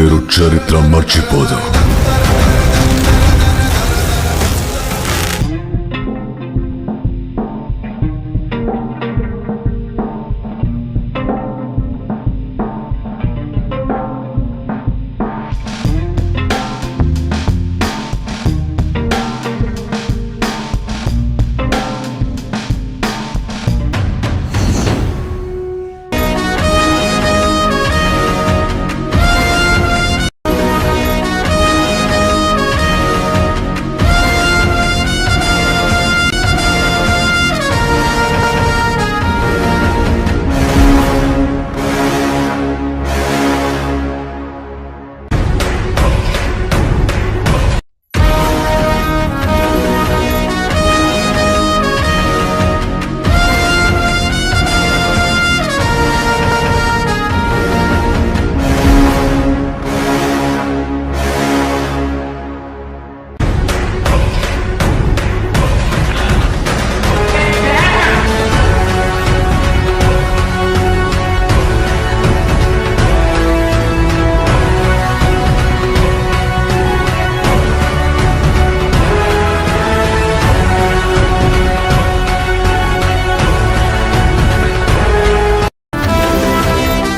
పేరు చరిత్ర మర్చిపోదు.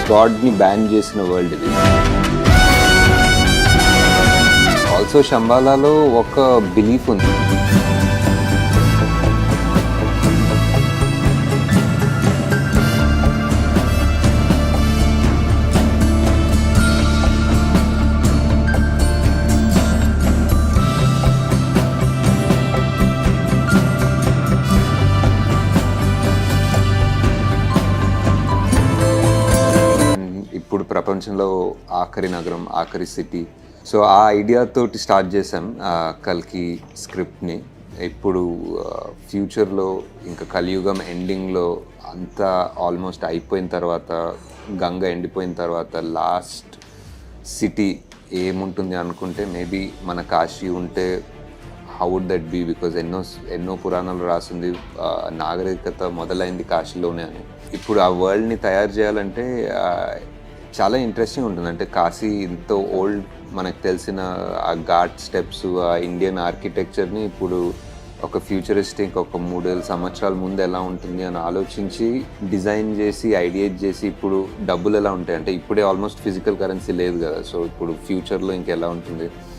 గాడ్ని బ్యాన్ చేసిన వరల్డ్ ఇది. ఆల్సో శంబాలాలో ఒక బిలీఫ్ ఉంది. ఇప్పుడు ప్రపంచంలో ఆఖరి నగరం, ఆఖరి సిటీ. సో ఆ ఐడియాతోటి స్టార్ట్ చేశాం కల్కి స్క్రిప్ట్ని. ఇప్పుడు ఫ్యూచర్లో ఇంకా కలియుగం ఎండింగ్లో అంతా ఆల్మోస్ట్ అయిపోయిన తర్వాత, గంగ ఎండిపోయిన తర్వాత లాస్ట్ సిటీ ఏముంటుంది అనుకుంటే మేబీ మన కాశీ ఉంటే how would that be? Because ఎన్నో పురాణాలు రాసింది నాగరికత మొదలైంది కాశీలోనే అని. ఇప్పుడు ఆ వరల్డ్ని తయారు చేయాలంటే చాలా ఇంట్రెస్టింగ్ ఉంటుంది. అంటే కాశీ ఎంతో ఓల్డ్, మనకు తెలిసిన ఆ ఘాట్ స్టెప్స్, ఆ ఇండియన్ ఆర్కిటెక్చర్ని ఇప్పుడు ఒక ఫ్యూచరిస్టిక్ ఒక 3,000 సంవత్సరాల ముందు ఎలా ఉంటుంది అని ఆలోచించి డిజైన్ చేసి ఐడియేట్ చేసి ఇప్పుడు డబ్బులు ఎలా ఉంటాయి అంటే ఇప్పుడే ఆల్మోస్ట్ ఫిజికల్ కరెన్సీ లేదు కదా. సో ఇప్పుడు ఫ్యూచర్లో ఇంకెలా ఉంటుంది?